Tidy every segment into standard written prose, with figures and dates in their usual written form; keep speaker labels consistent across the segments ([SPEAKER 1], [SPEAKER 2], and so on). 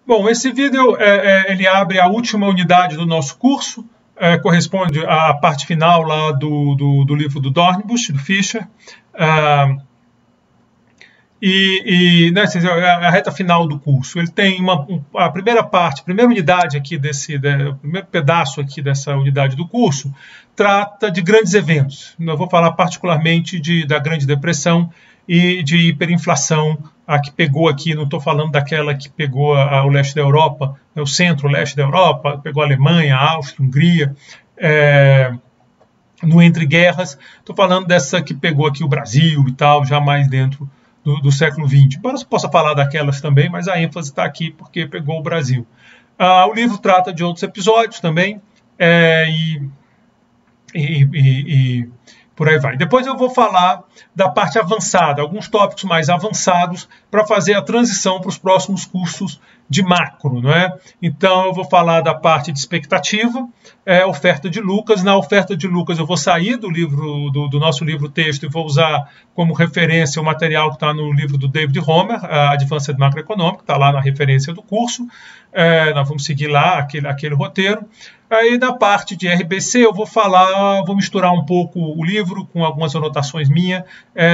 [SPEAKER 1] Bom, esse vídeo ele abre a última unidade do nosso curso, corresponde à parte final lá do livro do Dornbusch, do Fischer, né, a reta final do curso. Ele tem a primeira parte, a primeira unidade aqui o primeiro pedaço aqui dessa unidade do curso, trata de grandes eventos. Eu vou falar particularmente da Grande Depressão e de hiperinflação, a que pegou aqui, não estou falando daquela que pegou o leste da Europa, o centro-leste da Europa, pegou a Alemanha, a Áustria, a Hungria, no entre guerras. Estou falando dessa que pegou aqui o Brasil e tal, já mais dentro do século XX. Embora eu possa falar daquelas também, mas a ênfase está aqui porque pegou o Brasil. O livro trata de outros episódios também, e por aí vai. Depois eu vou falar da parte avançada, alguns tópicos mais avançados para fazer a transição para os próximos cursos de macro, não é? Então eu vou falar da parte de expectativa, oferta de Lucas. Na oferta de Lucas eu vou sair do nosso livro texto e vou usar como referência o material que está no livro do David Homer, Advanced Macroeconomics, que está lá na referência do curso. Nós vamos seguir lá aquele roteiro. Aí na parte de RBC eu vou misturar um pouco o livro com algumas anotações minhas.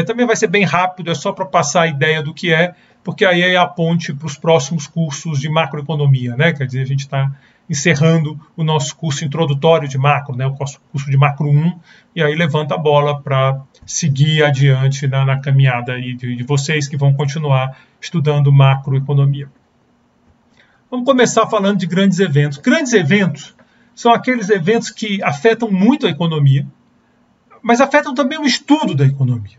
[SPEAKER 1] Também vai ser bem rápido, é só para passar a ideia do que é, porque aí é a ponte para os próximos cursos de macroeconomia, né? Quer dizer, a gente está encerrando o nosso curso introdutório de macro, né? O nosso curso de macro 1, e aí levanta a bola para seguir adiante na caminhada aí de vocês que vão continuar estudando macroeconomia. Vamos começar falando de grandes eventos. Grandes eventos são aqueles eventos que afetam muito a economia, mas afetam também o estudo da economia.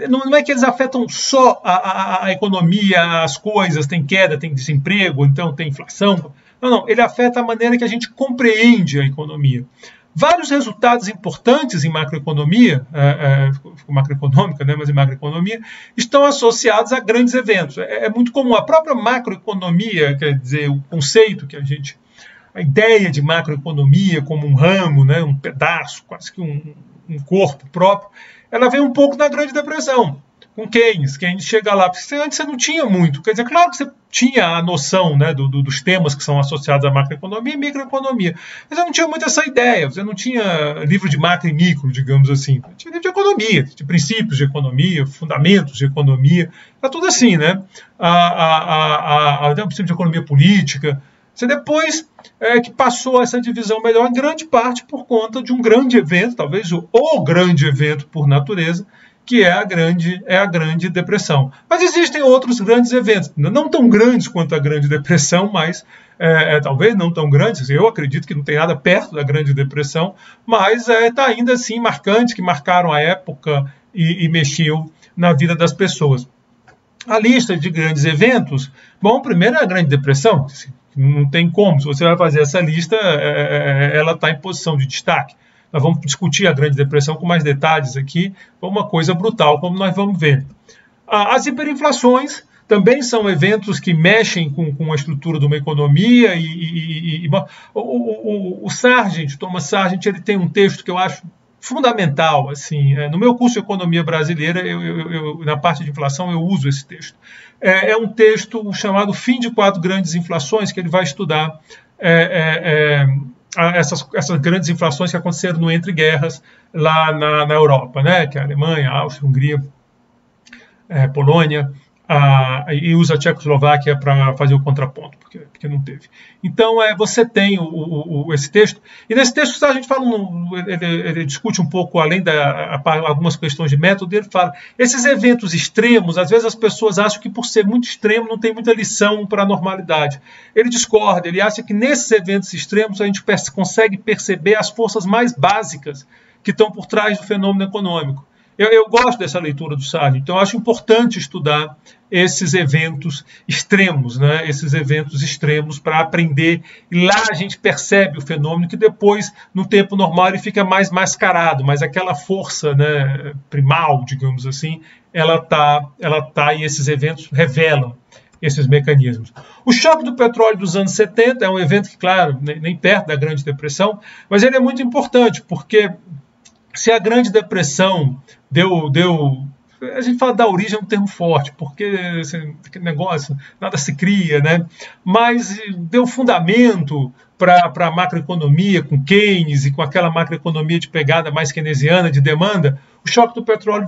[SPEAKER 1] Não é que eles afetam só a economia, as coisas, tem queda, tem desemprego, então tem inflação. Não, ele afeta a maneira que a gente compreende a economia. Vários resultados importantes em macroeconomia, macroeconômica, né, mas em macroeconomia, estão associados a grandes eventos. É muito comum. A própria macroeconomia, quer dizer, o conceito que a ideia de macroeconomia como um ramo, né, um pedaço, quase que um corpo próprio, ela vem um pouco da Grande Depressão, com Keynes. Keynes chega lá, porque antes você não tinha muito. Quer dizer, claro que você tinha a noção, né, dos temas que são associados à macroeconomia e microeconomia, mas você não tinha muito essa ideia, você não tinha livro de macro e micro, digamos assim. Você tinha livro de economia, de princípios de economia, fundamentos de economia, era tudo assim, né? Até um princípio de economia política. Você depois que passou essa divisão melhor, em grande parte por conta de um grande evento, talvez o grande evento por natureza, que é a Grande Depressão. Mas existem outros grandes eventos, não tão grandes quanto a Grande Depressão, mas talvez não tão grandes. Eu acredito que não tem nada perto da Grande Depressão, mas está ainda assim marcantes, que marcaram a época e mexiam na vida das pessoas. A lista de grandes eventos, bom, primeiro é a Grande Depressão. Não tem como, se você vai fazer essa lista, ela está em posição de destaque. Nós vamos discutir a Grande Depressão com mais detalhes aqui, foi uma coisa brutal, como nós vamos ver. As hiperinflações também são eventos que mexem com a estrutura de uma economia. O Sargent, Thomas Sargent, ele tem um texto que eu acho fundamental. Assim, no meu curso de Economia Brasileira, na parte de inflação, eu uso esse texto. É um texto chamado Fim de 4 Grandes Inflações, que ele vai estudar essas grandes inflações que aconteceram no entre guerras lá na Europa, né? Que é a Alemanha, a Áustria, a Hungria, Polônia, e usa a Tchecoslováquia para fazer o contraponto, porque não teve. Então, você tem esse texto, e nesse texto a gente fala, ele discute um pouco, além algumas questões de método, ele fala, esses eventos extremos, às vezes as pessoas acham que por ser muito extremo não tem muita lição para a normalidade. Ele discorda, ele acha que nesses eventos extremos a gente consegue perceber as forças mais básicas que estão por trás do fenômeno econômico. Eu gosto dessa leitura do Sargent, então eu acho importante estudar esses eventos extremos, né? Esses eventos extremos para aprender, e lá a gente percebe o fenômeno que depois, no tempo normal, ele fica mais mascarado, mas aquela força, né, primal, digamos assim, ela tá e esses eventos revelam esses mecanismos. O choque do petróleo dos anos 70 é um evento que, claro, nem perto da Grande Depressão, mas ele é muito importante, porque se a Grande Depressão deu a gente fala da origem é um termo forte, porque assim, aquele negócio, nada se cria, né? Mas deu fundamento para a macroeconomia, com Keynes e com aquela macroeconomia de pegada mais keynesiana de demanda. O choque do petróleo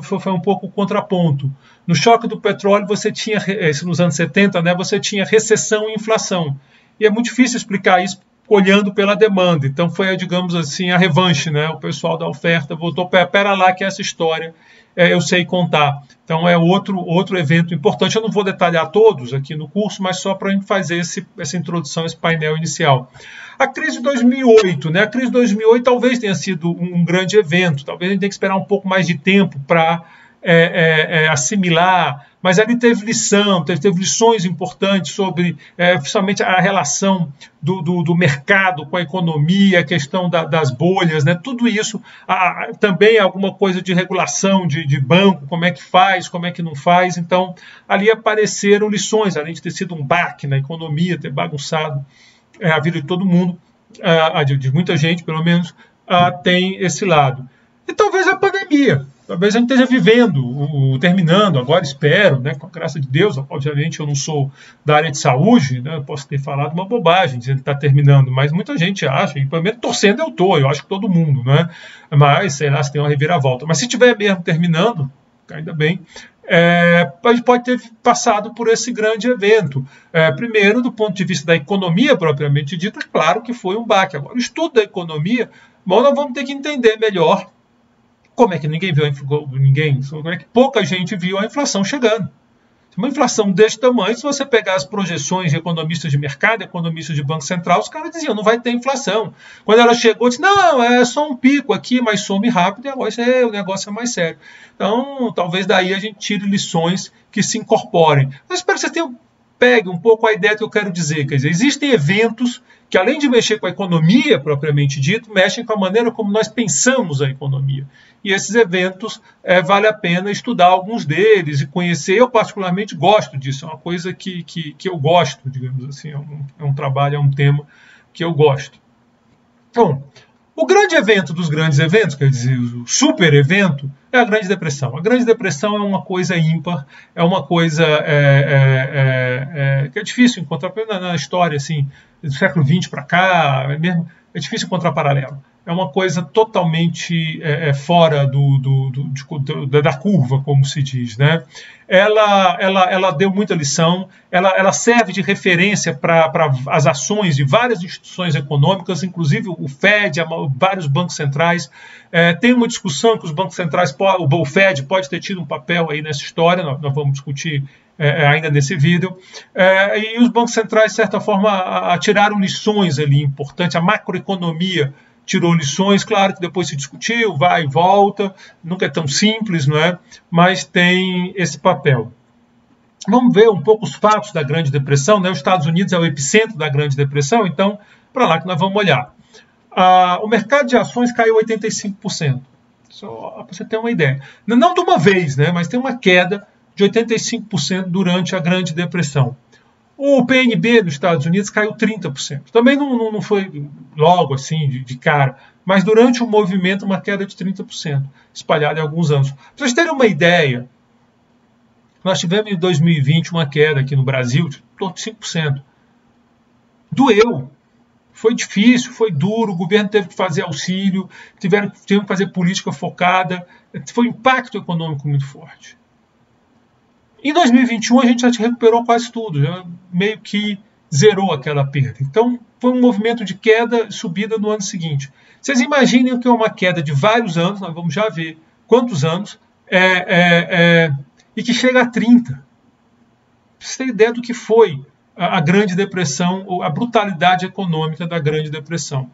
[SPEAKER 1] foi um pouco o contraponto. No choque do petróleo, você tinha, nos anos 70, né, você tinha recessão e inflação. E é muito difícil explicar isso olhando pela demanda. Então foi, digamos assim, a revanche, né? O pessoal da oferta voltou, pera lá que essa história eu sei contar. Então é outro evento importante. Eu não vou detalhar todos aqui no curso, mas só para a gente fazer essa introdução, esse painel inicial. A crise de 2008, né? A crise de 2008 talvez tenha sido um grande evento. Talvez a gente tenha que esperar um pouco mais de tempo para assimilar, mas ali teve lições importantes sobre, principalmente a relação do mercado com a economia, a questão das bolhas, né? Tudo isso, também alguma coisa de regulação de banco, como é que faz, como é que não faz. Então, ali apareceram lições, além de ter sido um baque na economia, ter bagunçado a vida de todo mundo, de muita gente, pelo menos, tem esse lado. E talvez a pandemia. Talvez a gente esteja vivendo, terminando, agora espero, né, com a graça de Deus. Obviamente eu não sou da área de saúde, né, posso ter falado uma bobagem dizendo que está terminando, mas muita gente acha, e pelo menos torcendo eu acho que todo mundo, né, mas sei lá se tem uma reviravolta. Mas se estiver mesmo terminando, ainda bem, a gente pode ter passado por esse grande evento. Primeiro, do ponto de vista da economia propriamente dita, claro que foi um baque. Agora, o estudo da economia, bom, nós vamos ter que entender melhor como é que como é que pouca gente viu a inflação chegando. Uma inflação desse tamanho, se você pegar as projeções de economistas de mercado, economistas de Banco Central, os caras diziam, não vai ter inflação. Quando ela chegou, disse, não, é só um pico aqui, mas some rápido, e agora o negócio é mais sério. Então, talvez daí a gente tire lições que se incorporem. Mas espero que vocês pegue um pouco a ideia que eu quero dizer. Quer dizer, existem eventos que, além de mexer com a economia propriamente dito, mexem com a maneira como nós pensamos a economia. E esses eventos, vale a pena estudar alguns deles e conhecer. Eu, particularmente, gosto disso. É uma coisa que eu gosto, digamos assim. É um trabalho, é um tema que eu gosto. Bom, o grande evento dos grandes eventos, quer dizer, o super evento, é a Grande Depressão. A Grande Depressão é uma coisa ímpar, é uma coisa que é difícil encontrar na história, assim, do século XX para cá, é difícil encontrar paralelo. É uma coisa totalmente fora da curva, como se diz, né? Ela deu muita lição, ela serve de referência para as ações de várias instituições econômicas, inclusive o Fed, vários bancos centrais. Tem uma discussão que os bancos centrais, o Fed pode ter tido um papel aí nessa história, nós vamos discutir ainda nesse vídeo, e os bancos centrais, de certa forma, tiraram lições ali importantes, a macroeconomia tirou lições, claro que depois se discutiu, vai e volta, nunca é tão simples, não é? Mas tem esse papel. Vamos ver um pouco os fatos da Grande Depressão, né? Os Estados Unidos é o epicentro da Grande Depressão, então, para lá que nós vamos olhar. O mercado de ações caiu 85%, só para você ter uma ideia. Não de uma vez, né? Mas tem uma queda de 85% durante a Grande Depressão. O PNB dos Estados Unidos caiu 30%. Também não foi logo assim, de cara, mas durante o movimento uma queda de 30%, espalhada em alguns anos. Para vocês terem uma ideia, nós tivemos em 2020 uma queda aqui no Brasil de 5%. Doeu, foi difícil, foi duro, o governo teve que fazer auxílio, tiveram que fazer política focada, foi um impacto econômico muito forte. Em 2021, a gente já recuperou quase tudo, já meio que zerou aquela perda. Então, foi um movimento de queda e subida no ano seguinte. Vocês imaginem que é uma queda de vários anos, nós vamos já ver quantos anos, e que chega a 30. Vocês têm ideia do que foi a Grande Depressão, ou a brutalidade econômica da Grande Depressão.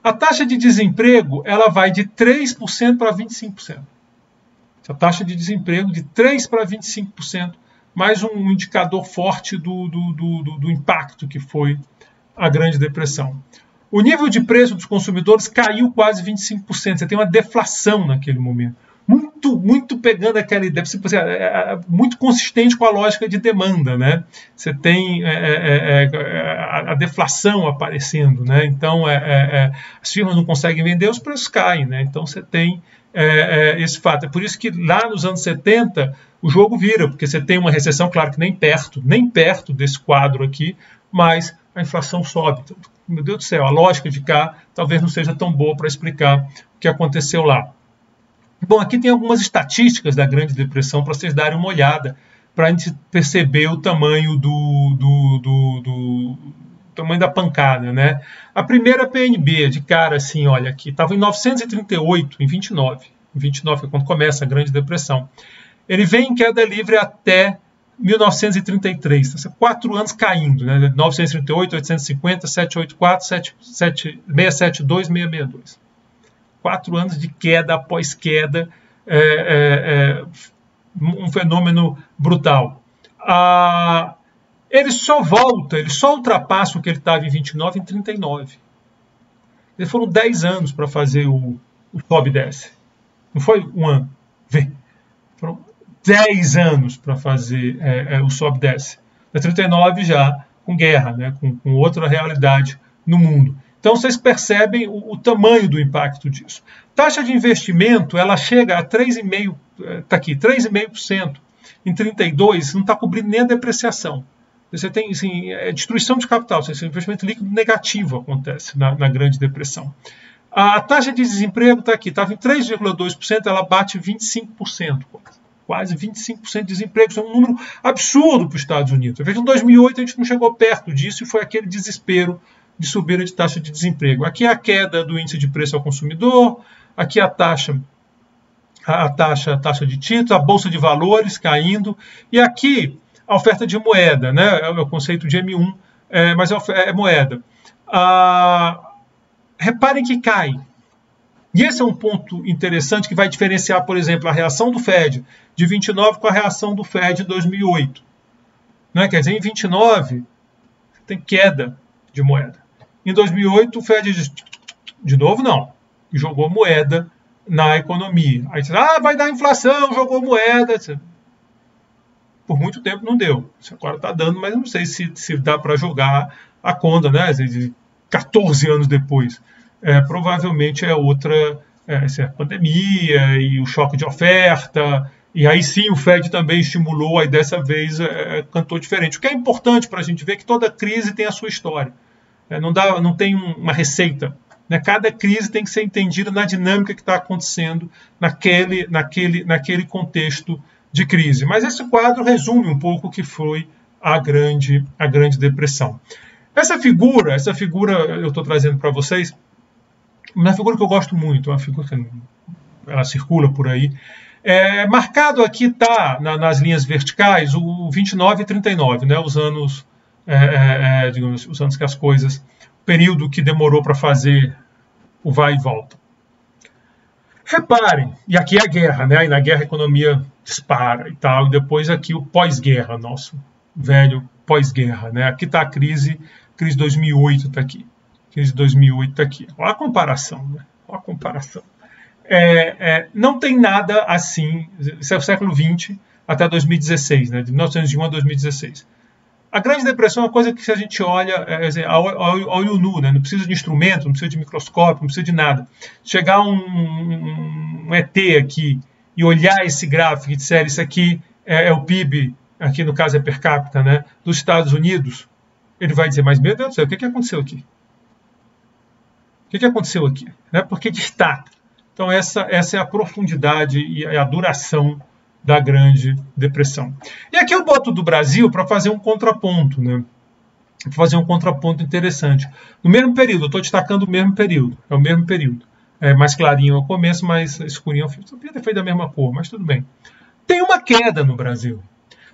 [SPEAKER 1] A taxa de desemprego ela vai de 3% para 25%. A taxa de desemprego de 3% para 25%, mais um indicador forte do impacto que foi a Grande Depressão. O nível de preço dos consumidores caiu quase 25%. Você tem uma deflação naquele momento. Muito pegando aquela ideia, muito consistente com a lógica de demanda, né? Você tem a deflação aparecendo, né? Então, as firmas não conseguem vender, os preços caem, né? Então, você tem esse fato. É por isso que lá nos anos 70 o jogo vira, porque você tem uma recessão, claro que nem perto desse quadro aqui, mas a inflação sobe. Então, meu Deus do céu, a lógica de cá talvez não seja tão boa para explicar o que aconteceu lá. Bom, aqui tem algumas estatísticas da Grande Depressão para vocês darem uma olhada, para a gente perceber o tamanho tamanho da pancada, né? A primeira PNB, de cara, assim, olha aqui, estava em 938, em 29. Em 29 é quando começa a Grande Depressão. Ele vem em queda livre até 1933, 4 anos caindo, né? 938, 850, 784, 672, 662. 4 anos de queda após queda, um fenômeno brutal. Ele só ultrapassa o que ele estava em 29 em 39. Eles foram 10 anos para fazer o sobe e desce. Não foi um ano. Foram 10 anos para fazer o sobe e desce. Em 39 já com guerra, né, com outra realidade no mundo. Então vocês percebem o tamanho do impacto disso. Taxa de investimento, ela chega a 3,5%, está aqui, 3,5%. Em 32, não está cobrindo nem a depreciação. Você tem assim, destruição de capital, esse investimento líquido negativo acontece na Grande Depressão. A taxa de desemprego está aqui, estava em 3,2%, ela bate 25%, quase 25% de desemprego. Isso é um número absurdo para os Estados Unidos. Veja, em 2008 a gente não chegou perto disso e foi aquele desespero de subida de taxa de desemprego. Aqui é a queda do índice de preço ao consumidor, aqui a taxa de títulos, a bolsa de valores caindo, e aqui a oferta de moeda, né? É o conceito de M1, mas é moeda. Reparem que cai. E esse é um ponto interessante que vai diferenciar, por exemplo, a reação do Fed de 29 com a reação do Fed de 2008. Né? Quer dizer, em 29 tem queda de moeda. Em 2008 o Fed diz, de novo não, e jogou moeda na economia. Aí diz, vai dar inflação, jogou moeda. Por muito tempo não deu. Agora está dando, mas não sei se dá para jogar a conta, né? 14 anos depois. Provavelmente é outra pandemia e o choque de oferta. E aí sim o Fed também estimulou, aí dessa vez cantou diferente. O que é importante para a gente ver é que toda crise tem a sua história. Não tem uma receita. Né? Cada crise tem que ser entendida na dinâmica que está acontecendo naquele contexto de crise. Mas esse quadro resume um pouco o que foi a Grande Depressão. Essa figura eu estou trazendo para vocês, uma figura que eu gosto muito, uma figura que ela circula por aí. Marcado aqui está, nas linhas verticais, o 29 e 39, né? Os anos, digamos, os anos que as coisas, o período que demorou para fazer o vai e volta. Reparem, e aqui é a guerra, né? E na guerra a economia dispara e tal, e depois aqui o pós-guerra, nosso velho pós-guerra, né? Aqui está a crise 2008 está aqui. Crise 2008 está aqui. Olha a comparação, né? Olha a comparação. Não tem nada assim, isso é o século XX até 2016, né? De 1901 a 2016. A Grande Depressão é uma coisa que se a gente olha ao olho nu, né? Não precisa de instrumento, não precisa de microscópio, não precisa de nada. Chegar um ET aqui e olhar esse gráfico e disser isso aqui é o PIB, aqui no caso é per capita, né? Dos Estados Unidos, ele vai dizer, mas meu Deus do céu, o que aconteceu aqui? O que aconteceu aqui? Né? Porque destaca. Então essa é a profundidade e a duração da Grande Depressão. E aqui eu boto do Brasil para fazer um contraponto, né? Para fazer um contraponto interessante. No mesmo período, eu estou destacando o mesmo período, é o mesmo período. É mais clarinho ao começo, mais escurinho ao fim. Eu podia ter feito da mesma cor, mas tudo bem. Tem uma queda no Brasil.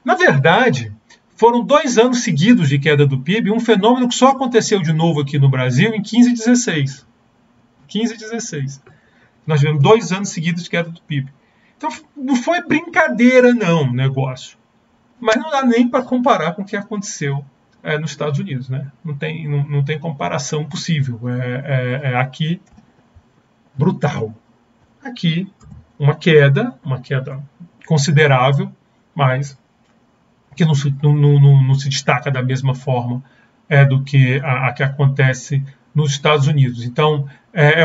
[SPEAKER 1] Na verdade, foram 2 anos seguidos de queda do PIB, um fenômeno que só aconteceu de novo aqui no Brasil em 15 e 16. 15 e 16. Nós tivemos 2 anos seguidos de queda do PIB. Então, não foi brincadeira, não, o negócio. Mas não dá nem para comparar com o que aconteceu nos Estados Unidos. Né? Não tem comparação possível. Aqui, brutal. Aqui, uma queda considerável, mas que não se destaca da mesma forma do que a que acontece nos Estados Unidos. Então,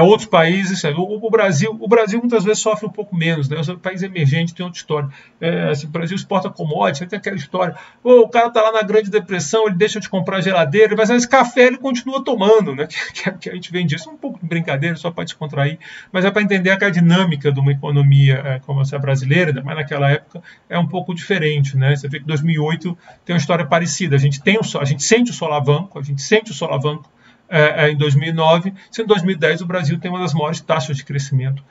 [SPEAKER 1] outros países, o Brasil muitas vezes sofre um pouco menos, né? Os países emergentes têm outra história. Se o Brasil exporta commodities, tem aquela história, o cara está lá na Grande Depressão, ele deixa de comprar geladeira, mas esse café ele continua tomando, né? Que a gente vende isso, um pouco de brincadeira, só para descontrair, mas é para entender aquela dinâmica de uma economia como essa brasileira, mas naquela época é um pouco diferente, né? Você vê que 2008 tem uma história parecida, a gente sente o solavanco, em 2009, sendo em 2010 o Brasil tem uma das maiores taxas de crescimento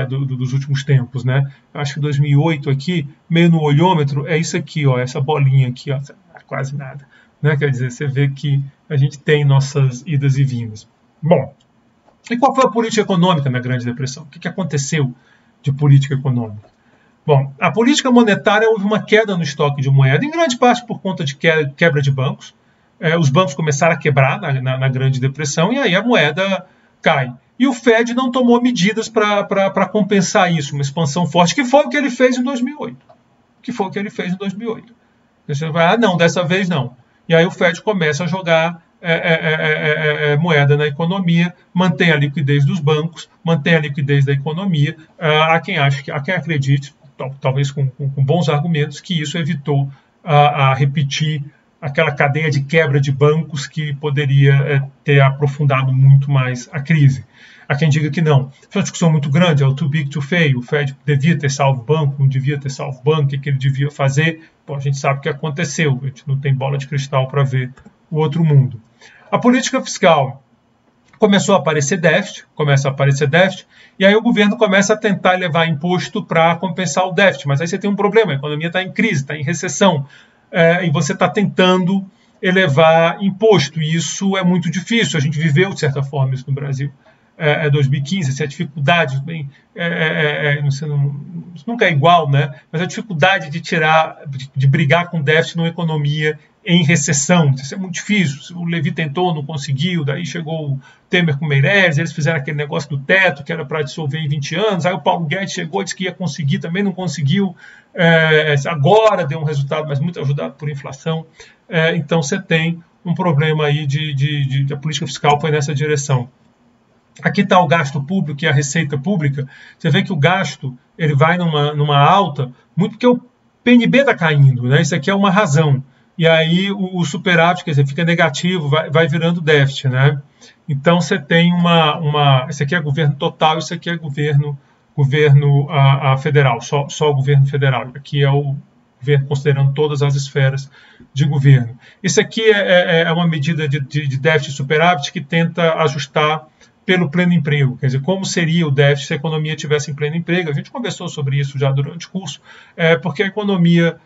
[SPEAKER 1] dos últimos tempos, né? Acho que 2008 aqui, meio no olhômetro, é isso aqui, ó, essa bolinha aqui, ó, quase nada, né? Quer dizer, você vê que a gente tem nossas idas e vindas. Bom, e qual foi a política econômica na Grande Depressão? O que aconteceu de política econômica? Bom, a política monetária houve uma queda no estoque de moeda, em grande parte por conta de quebra de bancos. Os bancos começaram a quebrar na Grande Depressão e aí a moeda cai. E o Fed não tomou medidas para compensar isso, uma expansão forte, que foi o que ele fez em 2008. Você vai, não, dessa vez não. E aí o Fed começa a jogar moeda na economia, mantém a liquidez dos bancos, mantém a liquidez da economia. Há quem acredite, talvez com bons argumentos, que isso evitou a repetir aquela cadeia de quebra de bancos que poderia ter aprofundado muito mais a crise. Há quem diga que não. Foi uma discussão muito grande, é o too big to fail, o Fed devia ter salvo o banco, não devia ter salvo o banco, o que ele devia fazer. Bom, a gente sabe o que aconteceu, a gente não tem bola de cristal para ver o outro mundo. A política fiscal começou a aparecer déficit, e aí o governo começa a tentar levar imposto para compensar o déficit, mas aí você tem um problema, a economia está em crise, está em recessão, e você está tentando elevar imposto, e isso é muito difícil, a gente viveu de certa forma isso no Brasil. 2015, essa dificuldade, isso nunca é igual, né? Mas a dificuldade de brigar com déficit numa economia em recessão, isso é muito difícil. O Levi tentou, não conseguiu, daí chegou o Temer com o Meirelles, eles fizeram aquele negócio do teto, que era para dissolver em 20 anos, aí o Paulo Guedes chegou, disse que ia conseguir, também não conseguiu, agora deu um resultado, mas muito ajudado por inflação. Então você tem um problema aí a política fiscal foi nessa direção. Aqui está o gasto público e a receita pública. Você vê que o gasto ele vai numa alta, muito porque o PNB está caindo, né? Isso aqui é uma razão. E aí o superávit, quer dizer, fica negativo, vai virando déficit, né? Então você tem esse aqui é governo total, isso aqui é governo federal, só o governo federal. Aqui é o governo considerando todas as esferas de governo. Isso aqui é uma medida de déficit e superávit que tenta ajustar pelo pleno emprego, quer dizer, como seria o déficit se a economia tivesse em pleno emprego. A gente conversou sobre isso já durante o curso, porque a economia,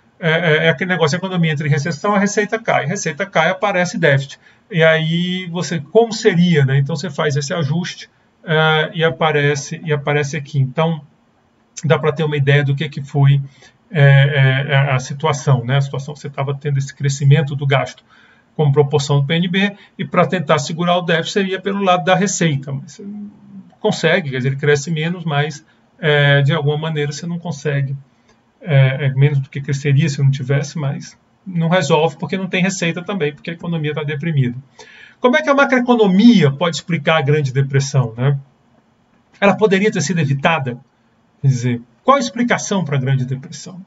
[SPEAKER 1] aquele negócio, a economia entra em recessão, a receita cai, aparece déficit. E aí, como seria, né? Então você faz esse ajuste e aparece aqui. Então, dá para ter uma ideia do que foi a situação, né? A situação, você estava tendo esse crescimento do gasto como proporção do PNB, e para tentar segurar o déficit seria pelo lado da receita. Mas você não consegue, quer dizer, ele cresce menos, mas de alguma maneira você não consegue, menos do que cresceria se não tivesse, mas não resolve porque não tem receita também, porque a economia está deprimida. Como é que a macroeconomia pode explicar a Grande Depressão, né? Ela poderia ter sido evitada? Quer dizer, qual a explicação para a Grande Depressão?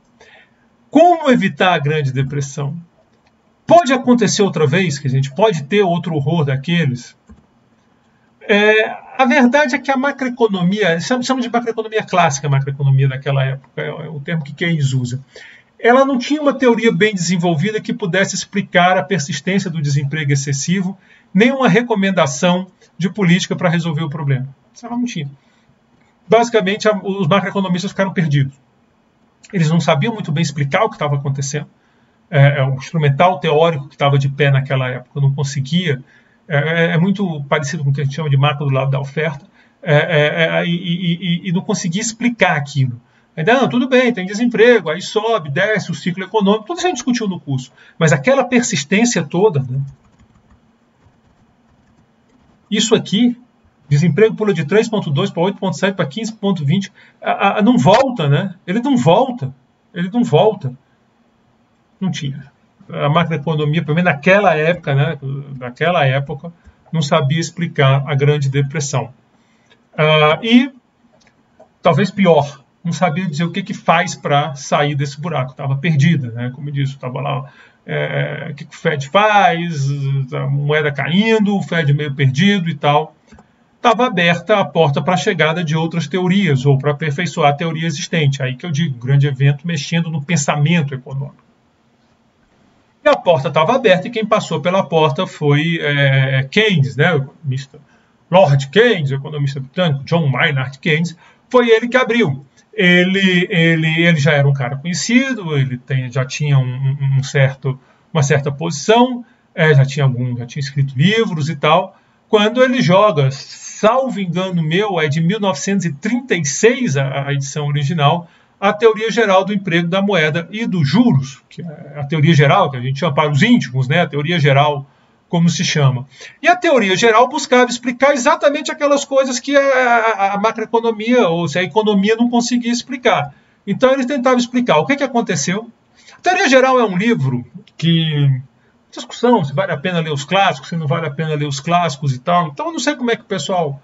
[SPEAKER 1] Como evitar a Grande Depressão? Pode acontecer outra vez, que a gente pode ter outro horror daqueles? A verdade é que a macroeconomia, chamamos de macroeconomia clássica, a macroeconomia daquela época, é o termo que Keynes usa. Ela não tinha uma teoria bem desenvolvida que pudesse explicar a persistência do desemprego excessivo, nem uma recomendação de política para resolver o problema. Ela não tinha. Basicamente, os macroeconomistas ficaram perdidos. Eles não sabiam muito bem explicar o que estava acontecendo. O instrumental teórico que estava de pé naquela época não conseguia, muito parecido com o que a gente chama de macro do lado da oferta, e não conseguia explicar aquilo. Ainda não, tudo bem, tem desemprego, aí sobe, desce, o ciclo econômico, tudo isso a gente discutiu no curso, mas aquela persistência toda, né? Isso aqui, desemprego pula de 3,2 para 8,7 para 15,20, não volta, né? Ele não volta. Não tinha. A macroeconomia, pelo menos naquela época, né? Naquela época, não sabia explicar a Grande Depressão. E, talvez pior, não sabia dizer o que faz para sair desse buraco. Estava perdida, né? Como eu disse, estava lá, o que o Fed faz, a moeda caindo, o Fed meio perdido e tal. Estava aberta a porta para a chegada de outras teorias, ou para aperfeiçoar a teoria existente. Aí que eu digo, grande evento mexendo no pensamento econômico. E a porta estava aberta e quem passou pela porta foi Keynes, né, o economista Lord Keynes, o economista britânico, John Maynard Keynes, foi ele que abriu. Ele já era um cara conhecido, ele já tinha uma certa posição, já tinha escrito livros e tal. Quando ele joga, salvo engano meu, é de 1936 a edição original, a teoria geral do emprego da moeda e dos juros, que é a teoria geral, que a gente chama para os íntimos, né? A teoria geral, como se chama. E a teoria geral buscava explicar exatamente aquelas coisas que a macroeconomia, ou se a economia não conseguia explicar. Então ele tentava explicar o que aconteceu. A teoria geral é um livro que... discussão, se vale a pena ler os clássicos, se não vale a pena ler os clássicos e tal. Então eu não sei como é que o pessoal,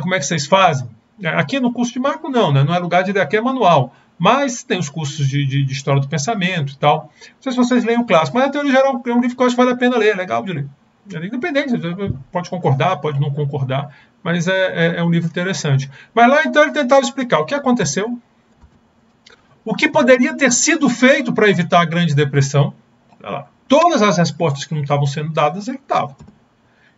[SPEAKER 1] como é que vocês fazem. Aqui no curso de macro não, né? Não é lugar de ler, aqui é manual. Mas tem os cursos de história do pensamento e tal. Não sei se vocês leem o clássico, mas a teoria geral é um livro que eu acho que vale a pena ler, é legal de ler. É independente, pode concordar, pode não concordar, mas é um livro interessante. Mas lá então ele tentava explicar o que aconteceu, o que poderia ter sido feito para evitar a Grande Depressão. Olha lá. Todas as respostas que não estavam sendo dadas, ele estava.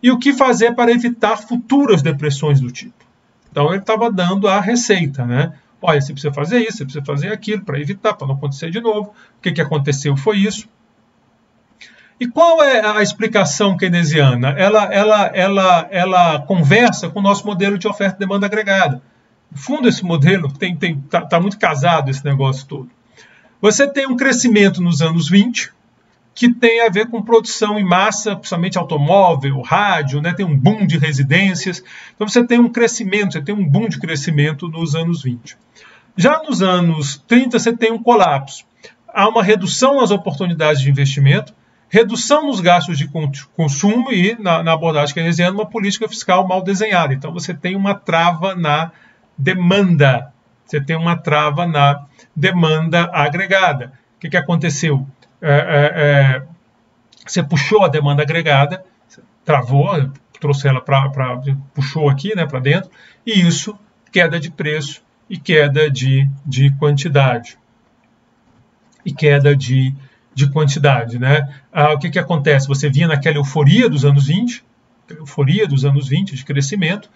[SPEAKER 1] E o que fazer para evitar futuras depressões do tipo. Então, ele estava dando a receita, né? Olha, você precisa fazer isso, você precisa fazer aquilo, para evitar, para não acontecer de novo. O que aconteceu foi isso. E qual é a explicação keynesiana? Ela conversa com o nosso modelo de oferta e demanda agregada. No fundo, esse modelo está muito casado, esse negócio todo. Você tem um crescimento nos anos 20, que tem a ver com produção em massa, principalmente automóvel, rádio, né? Tem um boom de residências. Então você tem um crescimento, você tem um boom de crescimento nos anos 20. Já nos anos 30 você tem um colapso. Há uma redução nas oportunidades de investimento, redução nos gastos de consumo e, na abordagem keynesiana, uma política fiscal mal desenhada. Então você tem uma trava na demanda. Você tem uma trava na demanda agregada. O que aconteceu? Você puxou a demanda agregada, travou, trouxe ela puxou aqui, né, para dentro, e isso, queda de preço e queda de quantidade. E queda de quantidade, né? O que acontece? Você vinha naquela euforia dos anos 20, de crescimento,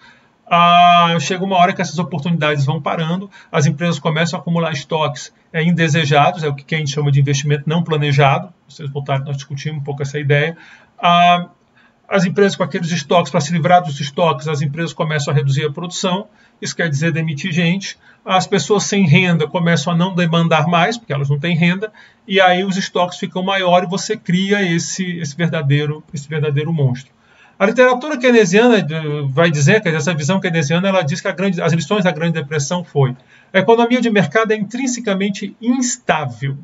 [SPEAKER 1] chega uma hora que essas oportunidades vão parando, as empresas começam a acumular estoques indesejados, é o que a gente chama de investimento não planejado. Vocês voltaram, nós discutimos um pouco essa ideia. As empresas com aqueles estoques, para se livrar dos estoques, as empresas começam a reduzir a produção, isso quer dizer demitir gente. As pessoas sem renda começam a não demandar mais, porque elas não têm renda, e aí os estoques ficam maiores e você cria esse verdadeiro monstro. A literatura keynesiana vai dizer que essa visão keynesiana ela diz que as lições da Grande Depressão foi: a economia de mercado é intrinsecamente instável.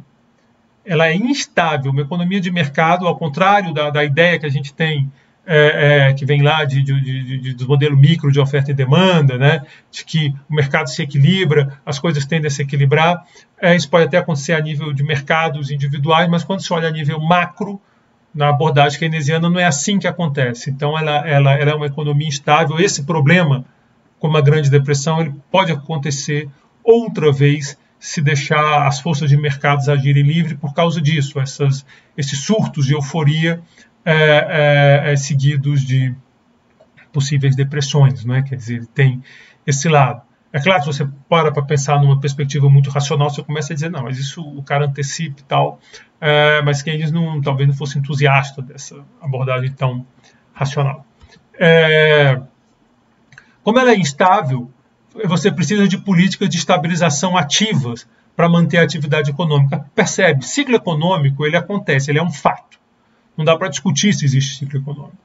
[SPEAKER 1] Ela é instável. Uma economia de mercado, ao contrário da ideia que a gente tem, que vem lá do modelo micro de oferta e demanda, né, de que o mercado se equilibra, as coisas tendem a se equilibrar. Isso pode até acontecer a nível de mercados individuais, mas quando se olha a nível macro, na abordagem keynesiana, não é assim que acontece. Então, ela é uma economia instável. Esse problema, como a Grande Depressão, ele pode acontecer outra vez se deixar as forças de mercados agirem livre por causa disso. Esses surtos de euforia seguidos de possíveis depressões, não é? Quer dizer, tem esse lado. É claro, se você para pensar numa perspectiva muito racional, você começa a dizer, não, mas isso o cara antecipa e tal, mas Keynes talvez não fosse entusiasta dessa abordagem tão racional. Como ela é instável, você precisa de políticas de estabilização ativas para manter a atividade econômica. Percebe? Ciclo econômico, ele acontece, ele é um fato. Não dá para discutir se existe ciclo econômico.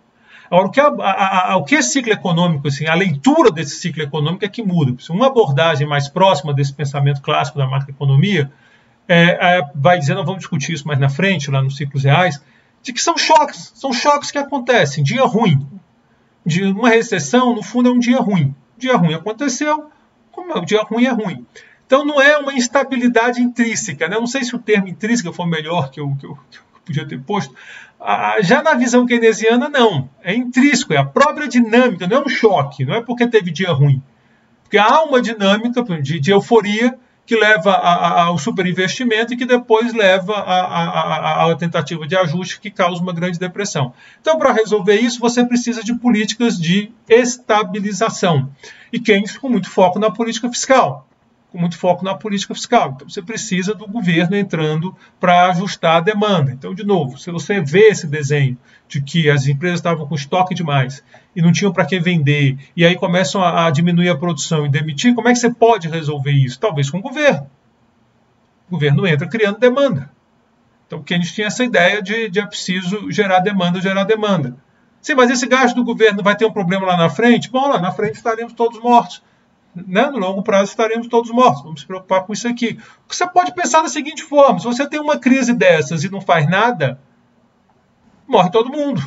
[SPEAKER 1] Agora, o que é ciclo econômico? Assim, a leitura desse ciclo econômico é que muda. Uma abordagem mais próxima desse pensamento clássico da macroeconomia vai dizer, nós vamos discutir isso mais na frente, lá nos ciclos reais, de que são choques que acontecem, dia ruim. uma recessão, no fundo, é um dia ruim. O dia ruim aconteceu, como o dia ruim é ruim. Então não é uma instabilidade intrínseca, né? Não sei se o termo intrínseca foi melhor que eu podia ter posto. Já na visão keynesiana, não. É intrínseco, é a própria dinâmica, não é um choque, não é porque teve dia ruim. Porque há uma dinâmica de euforia que leva ao superinvestimento e que depois leva à tentativa de ajuste que causa uma grande depressão. Então, para resolver isso, você precisa de políticas de estabilização. E Keynes com muito foco na política fiscal. Então, você precisa do governo entrando para ajustar a demanda. Então, de novo, se você vê esse desenho de que as empresas estavam com estoque demais e não tinham para que vender, e aí começam a diminuir a produção e demitir, como é que você pode resolver isso? Talvez com o governo. O governo entra criando demanda. Então, Keynes tinha essa ideia de é preciso gerar demanda. Sim, mas esse gasto do governo vai ter um problema lá na frente? Bom, lá na frente estaremos todos mortos. Né? No longo prazo estaremos todos mortos. Vamos se preocupar com isso aqui. Você pode pensar da seguinte forma: se você tem uma crise dessas e não faz nada, morre todo mundo.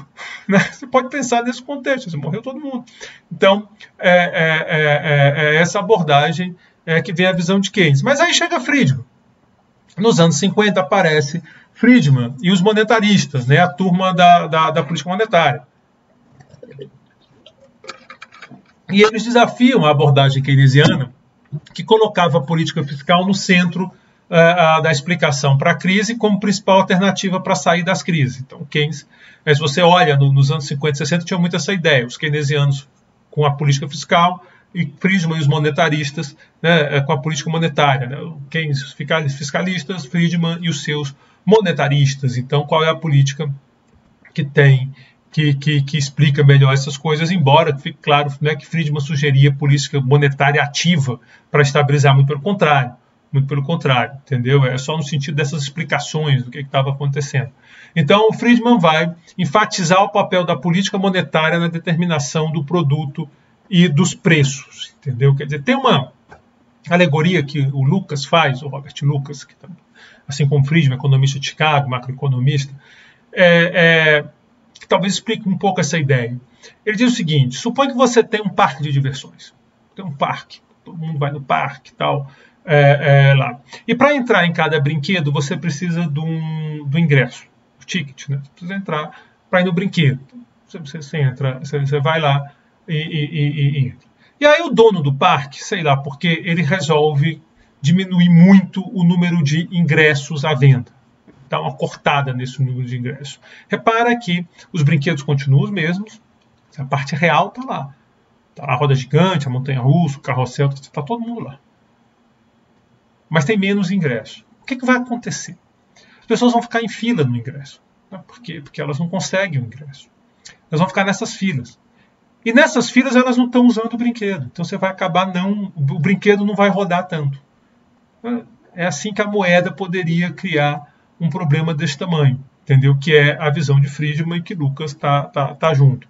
[SPEAKER 1] Né? Você pode pensar nesse contexto: você morreu todo mundo. Então, essa abordagem que vem a visão de Keynes. Mas aí chega Friedman. Nos anos 50 aparece Friedman e os monetaristas, né? A turma da política monetária. E eles desafiam a abordagem keynesiana, que colocava a política fiscal no centro da explicação para a crise como principal alternativa para sair das crises. Então, Keynes, se você olha nos anos 50 e 60, tinha muito essa ideia. Os keynesianos com a política fiscal e Friedman e os monetaristas, né, com a política monetária. Né? Keynes, os fiscalistas, Friedman e os seus monetaristas. Então, qual é a política que tem... Que explica melhor essas coisas, embora fique claro, né, que Friedman sugeria política monetária ativa para estabilizar, muito pelo contrário, entendeu? É só no sentido dessas explicações do que estava acontecendo. Então, o Friedman vai enfatizar o papel da política monetária na determinação do produto e dos preços, entendeu? Quer dizer, tem uma alegoria que o Lucas faz, o Robert Lucas, que assim como Friedman, economista de Chicago, macroeconomista, que talvez explique um pouco essa ideia. Ele diz o seguinte: suponha que você tem um parque de diversões. Tem um parque, todo mundo vai no parque e tal, lá. E para entrar em cada brinquedo, você precisa do ingresso, do ticket, né? Você precisa entrar para ir no brinquedo. Você entra, você vai lá e entra. E aí o dono do parque, sei lá, porque ele resolve diminuir muito o número de ingressos à venda. Dá uma cortada nesse número de ingressos. Repara que os brinquedos continuam os mesmos, a parte real está lá. Está a roda gigante, a montanha-russa, o carrossel, está todo mundo lá. Mas tem menos ingressos. O que vai acontecer? As pessoas vão ficar em fila no ingresso. Né? Por quê? Porque elas não conseguem o ingresso. Elas vão ficar nessas filas. E nessas filas elas não estão usando o brinquedo. Então você vai acabar o brinquedo não vai rodar tanto. É assim que a moeda poderia criar um problema desse tamanho, entendeu? Que é a visão de Friedman e que Lucas tá junto.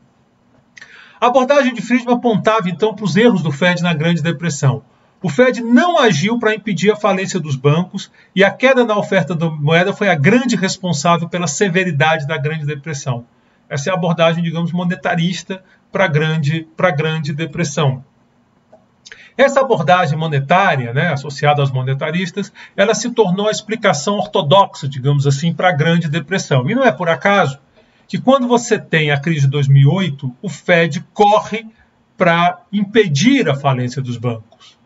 [SPEAKER 1] A abordagem de Friedman apontava, então, para os erros do Fed na Grande Depressão. O Fed não agiu para impedir a falência dos bancos e a queda na oferta da moeda foi a grande responsável pela severidade da Grande Depressão. Essa é a abordagem, digamos, monetarista para a Grande Depressão. Essa abordagem monetária, né, associada aos monetaristas, ela se tornou a explicação ortodoxa, digamos assim, para a Grande Depressão. E não é por acaso que quando você tem a crise de 2008, o Fed corre para impedir a falência dos bancos.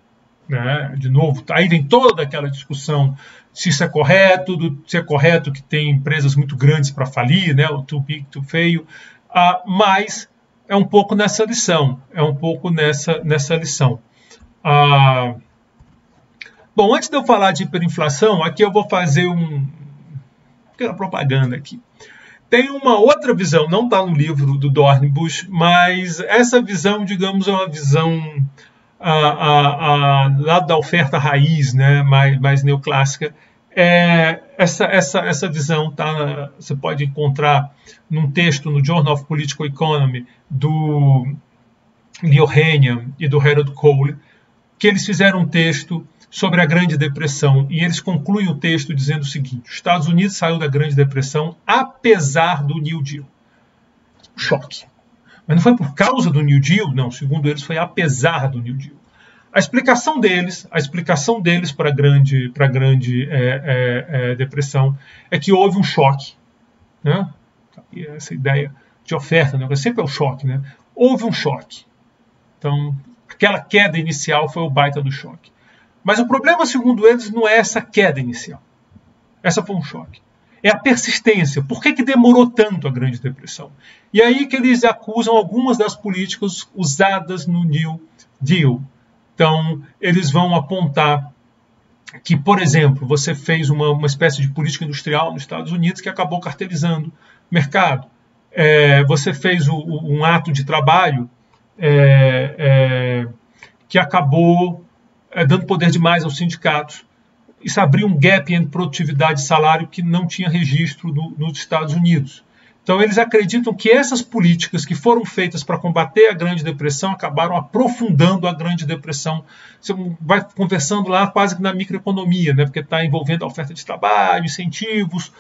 [SPEAKER 1] Né? De novo, aí vem toda aquela discussão se isso é correto, que tem empresas muito grandes para falir, né? O too big, too fail, mas é um pouco nessa lição, Bom, antes de eu falar de hiperinflação, aqui eu vou fazer pequena propaganda aqui. Tem uma outra visão, não está no livro do Dornbusch, mas essa visão, digamos, é uma visão lá da oferta raiz, né, mais neoclássica. Essa visão você pode encontrar num texto no Journal of Political Economy do Leo Hanyan e do Harold Cole, que eles fizeram um texto sobre a Grande Depressão, e eles concluem o texto dizendo o seguinte: os Estados Unidos saiu da Grande Depressão apesar do New Deal. Choque. Mas não foi por causa do New Deal, não. Segundo eles, foi apesar do New Deal. A explicação deles para a grande depressão é que houve um choque, né? E essa ideia de oferta, né? Sempre é o choque, né? Houve um choque. Então, aquela queda inicial foi o baita do choque. Mas o problema, segundo eles, não é essa queda inicial. Essa foi um choque. É a persistência. Por que demorou tanto a Grande Depressão? E aí que eles acusam algumas das políticas usadas no New Deal. Então, eles vão apontar que, por exemplo, você fez uma espécie de política industrial nos Estados Unidos que acabou cartelizando o mercado. Você fez um ato de trabalho que acabou dando poder demais aos sindicatos. Isso abriu um gap entre produtividade e salário que não tinha registro nos Estados Unidos. Então, eles acreditam que essas políticas que foram feitas para combater a Grande Depressão acabaram aprofundando a Grande Depressão. Você vai conversando lá quase que na microeconomia, né? Porque está envolvendo a oferta de trabalho, incentivos,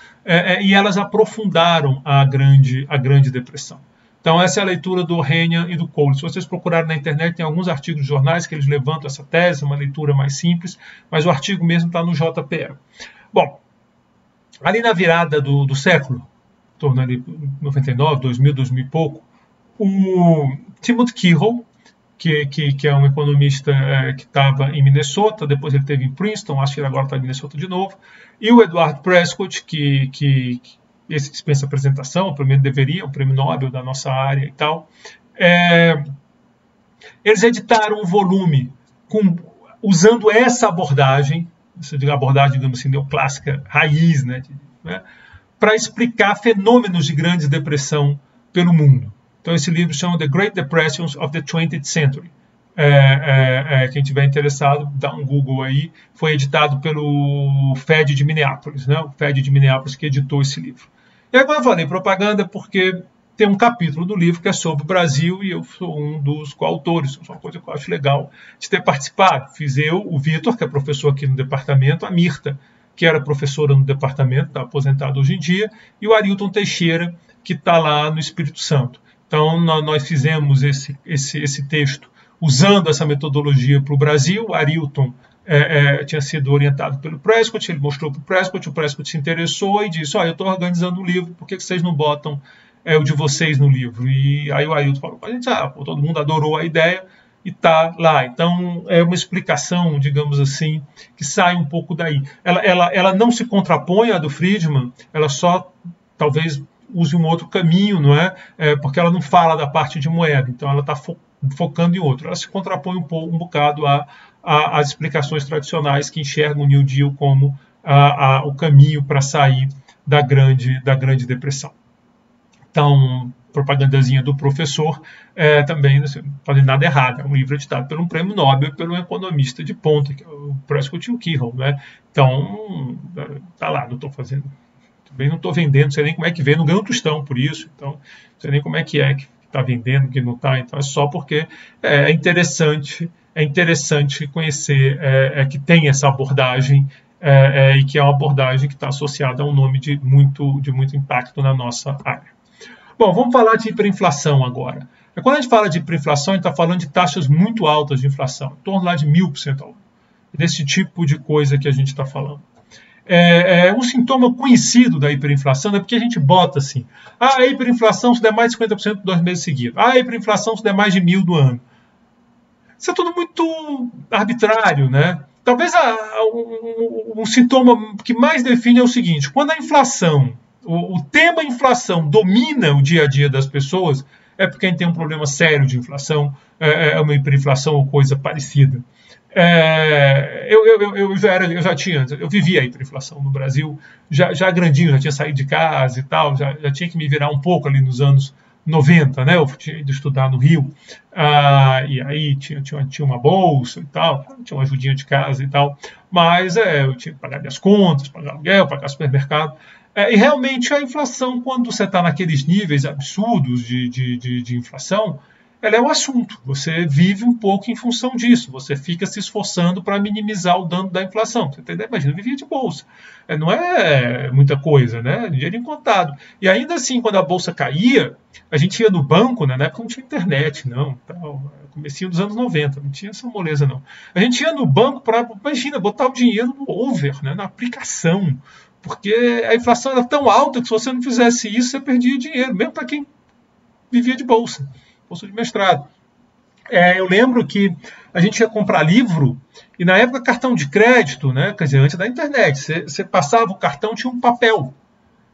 [SPEAKER 1] e elas aprofundaram a Grande Depressão. Então, essa é a leitura do Ohanian e do Cole. Se vocês procurarem na internet, tem alguns artigos de jornais que eles levantam essa tese, uma leitura mais simples, mas o artigo mesmo está no JPE. Bom, ali na virada do século, em torno ali 99, 2000, 2000 e pouco, o Timothy Kehoe, que é um economista que estava em Minnesota, depois ele esteve em Princeton, acho que ele agora está em Minnesota de novo, e o Edward Prescott, que esse dispensa apresentação, o prêmio deveria, o prêmio Nobel da nossa área e tal, eles editaram um volume usando essa abordagem, digamos assim, neoclássica, raiz, né, para explicar fenômenos de grande depressão pelo mundo. Então esse livro chama The Great Depressions of the 20th Century. Quem tiver interessado, dá um Google aí. Foi editado pelo FED de Minneapolis, né? O FED de Minneapolis que editou esse livro. E agora eu falei propaganda porque tem um capítulo do livro que é sobre o Brasil e eu sou um dos coautores. Isso é uma coisa que eu acho legal de ter participado. Fiz eu, o Vitor, que é professor aqui no departamento, a Mirta, que era professora no departamento, está aposentada hoje em dia, e o Arilton Teixeira, que está lá no Espírito Santo. Então, nós fizemos esse texto usando essa metodologia para o Brasil. O Arilton tinha sido orientado pelo Prescott, ele mostrou para o Prescott se interessou e disse, eu estou organizando um livro, por que vocês não botam o de vocês no livro? E aí o Arilton falou para a gente, todo mundo adorou a ideia, e está lá. Então, é uma explicação, digamos assim, que sai um pouco daí. Ela não se contrapõe à do Friedman, ela só, talvez, use um outro caminho, não é? Porque ela não fala da parte de moeda, então ela está focando em outro. Ela se contrapõe um bocado às explicações tradicionais que enxergam o New Deal como o caminho para sair da grande depressão. Então, propagandazinha do professor, também não faz nada errado. É um livro editado por um prêmio Nobel e por um economista de ponta, que é o Prescott e o Kehoe, né? Então, tá lá, não estou fazendo, também não estou vendendo, não sei nem como é que vende, não ganho um tostão por isso, então, não sei nem como é que está vendendo, que não está, então é só porque é interessante conhecer que tem essa abordagem e que é uma abordagem que está associada a um nome de muito impacto na nossa área. Bom, vamos falar de hiperinflação agora. Quando a gente fala de hiperinflação, a gente está falando de taxas muito altas de inflação, em torno lá de 1000% ao ano. Desse tipo de coisa que a gente está falando. Um sintoma conhecido da hiperinflação é porque a gente bota assim, a hiperinflação se der mais de 50% por 2 meses seguidos, a hiperinflação se der mais de 1000 do ano. Isso é tudo muito arbitrário, né? Talvez um sintoma que mais define é o seguinte, quando a inflação, o tema inflação domina o dia a dia das pessoas, é porque a gente tem um problema sério de inflação, uma hiperinflação ou coisa parecida. Eu vivia a hiperinflação no Brasil, já grandinho, já tinha saído de casa e tal, já tinha que me virar um pouco ali nos anos 90, né? Eu tinha ido estudar no Rio, e aí tinha uma bolsa e tal, tinha uma ajudinha de casa e tal, mas eu tinha que pagar minhas contas, pagar aluguel, pagar supermercado. E realmente a inflação, quando você está naqueles níveis absurdos de inflação, ela é um assunto. Você vive um pouco em função disso. Você fica se esforçando para minimizar o dano da inflação. Você entendeu? Imagina, eu vivia de bolsa. Não é muita coisa, né? Dinheiro contado. E ainda assim, quando a bolsa caía, a gente ia no banco, né? Na época não tinha internet, não. Comecinho dos anos 90, não tinha essa moleza, não. A gente ia no banco para, imagina, botar o dinheiro no over, né? Na aplicação. Porque a inflação era tão alta que se você não fizesse isso, você perdia dinheiro, mesmo para quem vivia de bolsa de mestrado. Eu lembro que a gente ia comprar livro e na época cartão de crédito, né, quer dizer, antes da internet, você passava o cartão, tinha um papel.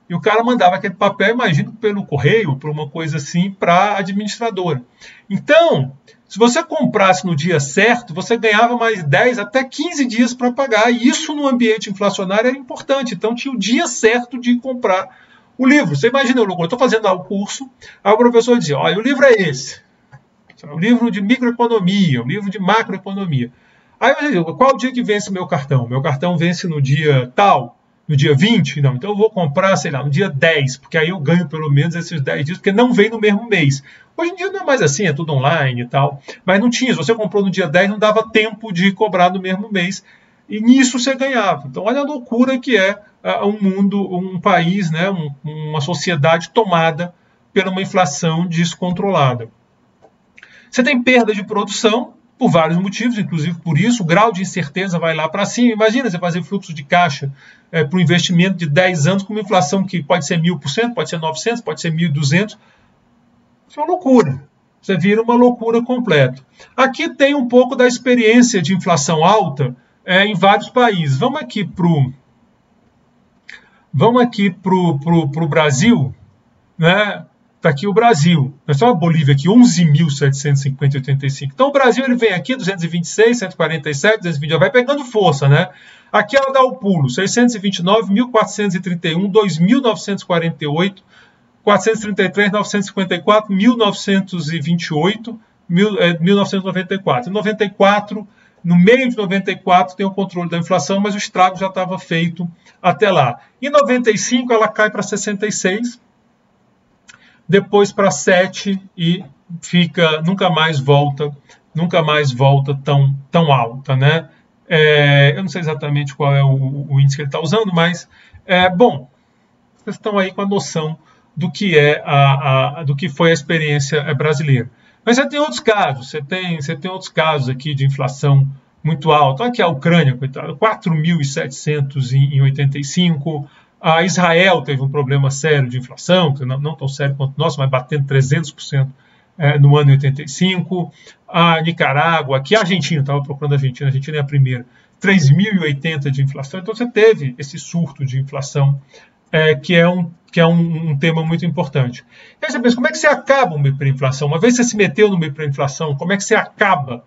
[SPEAKER 1] E o cara mandava aquele papel, imagino, pelo correio, por uma coisa assim, para a administradora. Então, se você comprasse no dia certo, você ganhava mais 10 até 15 dias para pagar. E isso no ambiente inflacionário era importante. Então, tinha o dia certo de comprar o livro. Você imagina, eu estou fazendo lá o curso, aí o professor dizia, olha, o livro é esse. O livro de microeconomia, o livro de macroeconomia. Aí eu digo, qual o dia que vence meu cartão? Meu cartão vence no dia tal, no dia 20? Não, então eu vou comprar, sei lá, no dia 10, porque aí eu ganho pelo menos esses 10 dias, porque não vem no mesmo mês. Hoje em dia não é mais assim, é tudo online e tal. Mas não tinha, se você comprou no dia 10, não dava tempo de cobrar no mesmo mês. E nisso você ganhava. Então olha a loucura que é um mundo, um país, né, uma sociedade tomada por uma inflação descontrolada. Você tem perda de produção por vários motivos, inclusive por isso, o grau de incerteza vai lá para cima. Imagina você fazer fluxo de caixa para um investimento de 10 anos com uma inflação que pode ser 1000%, pode ser 900%, pode ser 1.200%. Isso é uma loucura. Você vira uma loucura completa. Aqui tem um pouco da experiência de inflação alta em vários países. Vamos aqui para o Brasil, né? Está aqui o Brasil. É só a Bolívia aqui, 11.750,85. Então o Brasil ele vem aqui, 226, 147, 220, vai pegando força, né? Aqui ela dá o pulo, 629, 1.431, 2.948, 433, 954, 1928, 1994. Em 94, no meio de 94, tem o controle da inflação, mas o estrago já estava feito até lá. Em 95, ela cai para 66, depois para 7 e fica, nunca mais volta tão alta, né? Eu não sei exatamente qual é o índice que ele está usando, mas, bom, vocês estão aí com a noção do que do que foi a experiência brasileira. Mas você tem outros casos, você tem outros casos aqui de inflação muito alta. Aqui a Ucrânia, coitada, 4.700 em 85. A Israel teve um problema sério de inflação, não tão sério quanto o nosso, mas batendo 300% no ano de 85. A Nicarágua, aqui a Argentina, estava procurando a Argentina é a primeira, 3.080 de inflação. Então você teve esse surto de inflação, que é um tema muito importante. E aí você pensa, como é que você acaba uma hiperinflação? Uma vez que você se meteu numa hiperinflação, como é que você acaba?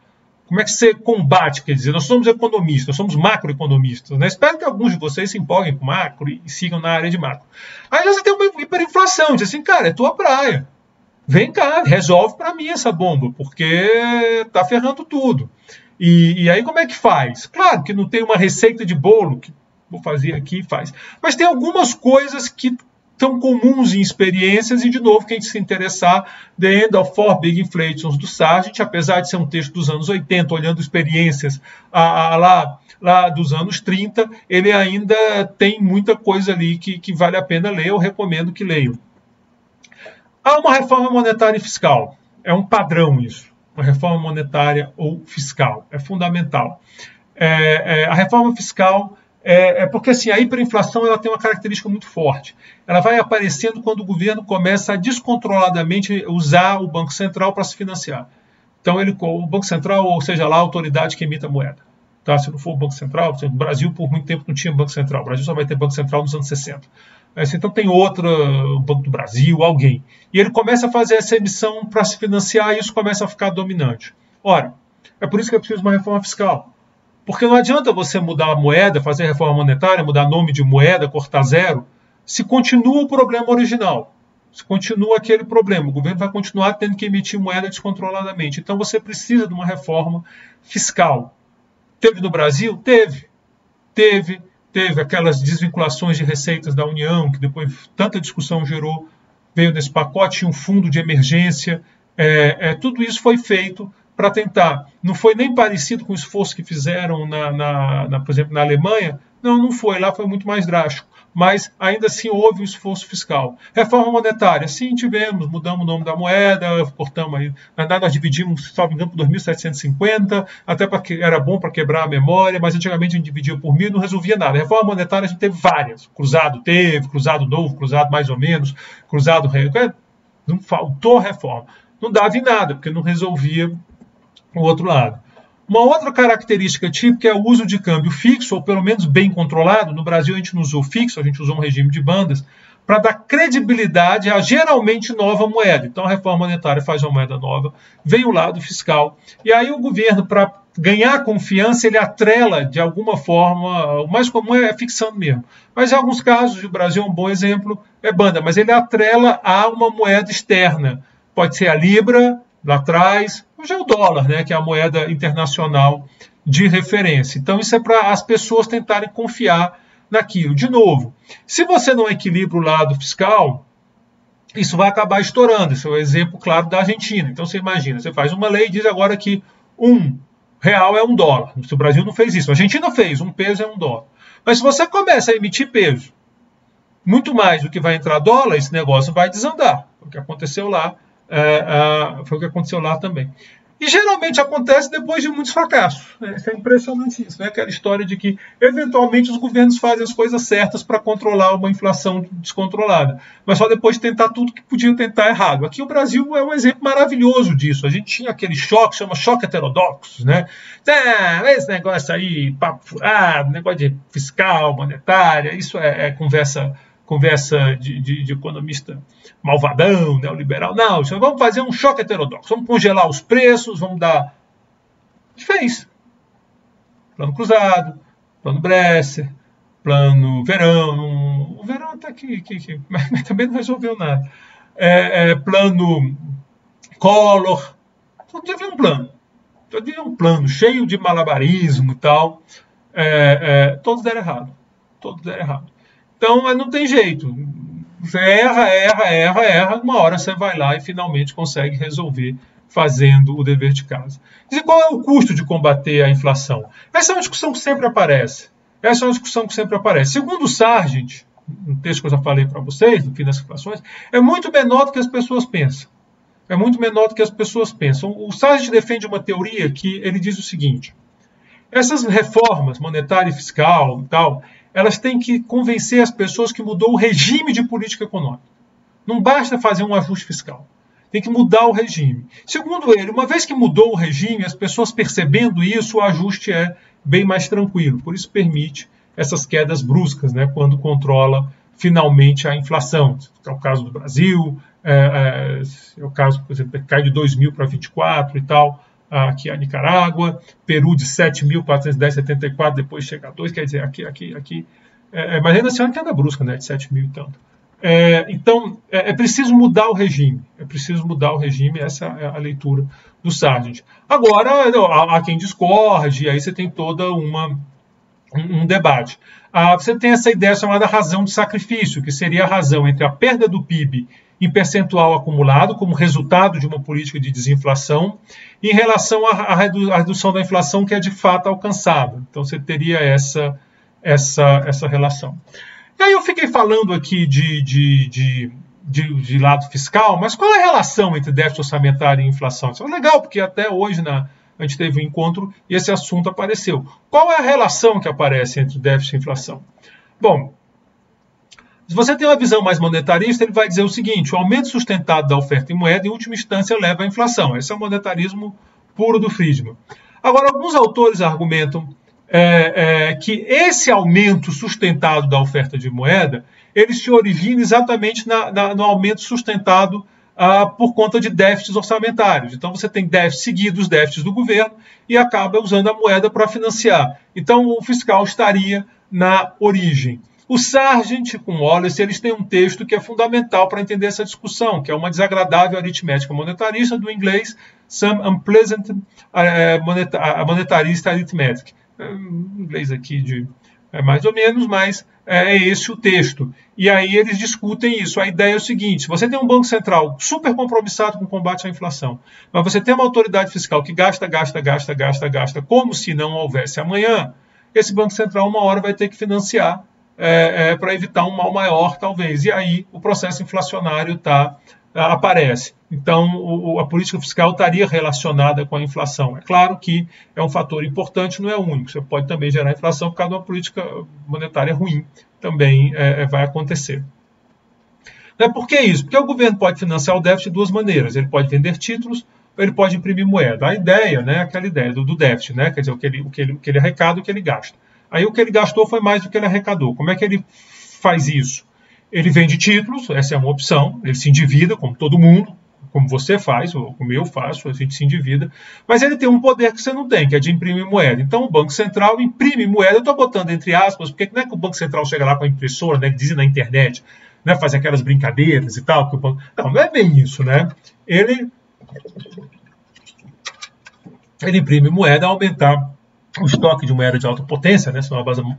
[SPEAKER 1] Como é que você combate? Quer dizer, nós somos economistas, nós somos macroeconomistas, né? Espero que alguns de vocês se empolguem com macro e sigam na área de macro. Aí você tem uma hiperinflação, diz assim, cara, é tua praia. Vem cá, resolve para mim essa bomba, porque tá ferrando tudo. E aí como é que faz? Claro que não tem uma receita de bolo, que vou fazer aqui e faz. Mas tem algumas coisas que são comuns em experiências, e de novo, quem se interessar, The End of Four Big Inflations do Sargent, apesar de ser um texto dos anos 80, olhando experiências lá dos anos 30, ele ainda tem muita coisa ali que vale a pena ler, eu recomendo que leiam. Há uma reforma monetária e fiscal, é um padrão isso, uma reforma monetária ou fiscal, é fundamental. A reforma fiscal porque assim, a hiperinflação ela tem uma característica muito forte. Ela vai aparecendo quando o governo começa a descontroladamente usar o Banco Central para se financiar. Então, o Banco Central, ou seja lá, a autoridade que emite a moeda. Tá? Se não for o Banco Central, o Brasil por muito tempo não tinha Banco Central. O Brasil só vai ter Banco Central nos anos 60. Então tem outro, o Banco do Brasil, alguém. E ele começa a fazer essa emissão para se financiar e isso começa a ficar dominante. Ora, é por isso que é preciso uma reforma fiscal. Porque não adianta você mudar a moeda, fazer reforma monetária, mudar nome de moeda, cortar zero, se continua o problema original. Se continua aquele problema. O governo vai continuar tendo que emitir moeda descontroladamente. Então você precisa de uma reforma fiscal. Teve no Brasil? Teve aquelas desvinculações de receitas da União, que depois tanta discussão gerou, veio nesse pacote, tinha um fundo de emergência, Tudo isso foi feito para tentar. Não foi nem parecido com o esforço que fizeram, por exemplo, na Alemanha. Não foi. Lá foi muito mais drástico. Mas ainda assim houve um esforço fiscal. Reforma monetária, sim, tivemos, mudamos o nome da moeda, cortamos aí, na verdade nós dividimos, se não me engano, por 2.750, até porque era bom para quebrar a memória, mas antigamente a gente dividia por 1.000 e não resolvia nada. Reforma monetária a gente teve várias, cruzado teve, cruzado novo, cruzado mais ou menos, cruzado, não faltou reforma. Não dava em nada, porque não resolvia o outro lado. Uma outra característica típica é o uso de câmbio fixo, ou pelo menos bem controlado. No Brasil a gente não usou fixo, a gente usou um regime de bandas, para dar credibilidade à geralmente nova moeda. Então a reforma monetária faz uma moeda nova, vem o lado fiscal, e aí o governo, para ganhar confiança, ele atrela de alguma forma, o mais comum é fixando mesmo. Mas em alguns casos, o Brasil é um bom exemplo, é banda, mas ele atrela a uma moeda externa. Pode ser a Libra, lá atrás, hoje é o dólar, né, que é a moeda internacional de referência. Então isso é para as pessoas tentarem confiar naquilo. De novo, se você não equilibra o lado fiscal, isso vai acabar estourando. Esse é o exemplo claro da Argentina. Então você imagina, você faz uma lei e diz agora que R$1 é $1. O Brasil não fez isso. A Argentina fez, um peso é $1. Mas se você começa a emitir peso, muito mais do que vai entrar dólar, esse negócio vai desandar. O que aconteceu lá foi o que aconteceu lá também. E geralmente acontece depois de muitos fracassos. Isso é impressionante isso, né? Aquela história de que eventualmente os governos fazem as coisas certas para controlar uma inflação descontrolada, mas só depois de tentar tudo que podiam tentar errado. Aqui o Brasil é um exemplo maravilhoso disso. A gente tinha aquele choque, chama choque heterodoxo, né? Esse negócio aí, papo furado, negócio de fiscal, monetária, isso é conversa de economista malvadão, neoliberal. Não, vamos fazer um choque heterodoxo. Vamos congelar os preços, vamos dar... A gente fez. Plano cruzado, plano Bresser, plano verão. O verão até que mas também não resolveu nada. Plano Collor. Todo dia havia um plano. Todo dia um plano cheio de malabarismo e tal. Todos deram errado. Todos deram errado. Então, não tem jeito. Você erra, uma hora você vai lá e finalmente consegue resolver fazendo o dever de casa. E qual é o custo de combater a inflação? Essa é uma discussão que sempre aparece. Segundo o Sargent, no texto que eu já falei para vocês, no fim das inflações, é muito menor do que as pessoas pensam. O Sargent defende uma teoria que ele diz o seguinte: essas reformas monetária e fiscal e tal, elas têm que convencer as pessoas que mudou o regime de política econômica. Não basta fazer um ajuste fiscal. Tem que mudar o regime. Segundo ele, uma vez que mudou o regime, as pessoas percebendo isso, o ajuste é bem mais tranquilo. Por isso permite essas quedas bruscas, né, quando controla finalmente a inflação. É o caso do Brasil, é o caso, por exemplo, que cai de 2.000 para 24 e tal, aqui a Nicarágua, Peru de 7.410,74, depois chega a 2, quer dizer, aqui mas ainda assim é uma queda brusca, né, de 7.000 e tanto. Então, é preciso mudar o regime, essa é a leitura do Sargent. Agora, há quem discorde, aí você tem toda um debate. Você tem essa ideia chamada razão de sacrifício, que seria a razão entre a perda do PIB em percentual acumulado, como resultado de uma política de desinflação, em relação à redução da inflação que é de fato alcançada. Então você teria essa relação. E aí eu fiquei falando aqui de lado fiscal, mas qual é a relação entre déficit orçamentário e inflação? Isso é legal, porque até hoje a gente teve um encontro e esse assunto apareceu. Qual é a relação que aparece entre déficit e inflação? Bom, se você tem uma visão mais monetarista, ele vai dizer o seguinte: o aumento sustentado da oferta em moeda, em última instância, leva à inflação. Esse é o monetarismo puro do Friedman. Agora, alguns autores argumentam que esse aumento sustentado da oferta de moeda, ele se origina exatamente no aumento sustentado por conta de déficits orçamentários. Então, você tem déficits seguidos, déficits do governo, e acaba usando a moeda para financiar. Então, o fiscal estaria na origem. O Sargent com Wallace, eles têm um texto que é fundamental para entender essa discussão, que é uma desagradável aritmética monetarista, do inglês Some Unpleasant Monetarist Arithmetic. Inglês aqui É mais ou menos, mas é esse o texto. E aí eles discutem isso. A ideia é o seguinte: se você tem um Banco Central super compromissado com o combate à inflação, mas você tem uma autoridade fiscal que gasta como se não houvesse amanhã, esse Banco Central uma hora vai ter que financiar para evitar um mal maior, talvez. E aí o processo inflacionário aparece. Então, a política fiscal estaria relacionada com a inflação. É claro que é um fator importante, não é único. Você pode também gerar inflação por causa de uma política monetária ruim. Também vai acontecer. Por que isso? Porque o governo pode financiar o déficit de duas maneiras. Ele pode vender títulos ou ele pode imprimir moeda. A ideia, aquela ideia do déficit, quer dizer, o que ele arrecada e o que ele gasta. Aí o que ele gastou foi mais do que ele arrecadou. Como é que ele faz isso? Ele vende títulos, essa é uma opção, ele se endivida, como todo mundo, como você faz, ou como eu faço, a gente se endivida, mas ele tem um poder que você não tem, que é de imprimir moeda. Então o Banco Central imprime moeda, eu estou botando entre aspas, porque não é que o Banco Central chega lá com a impressora, que dizem na internet, faz aquelas brincadeiras e tal. Que o banco... Não é bem isso, Ele imprime moeda, aumentar o estoque de moeda de alta potência,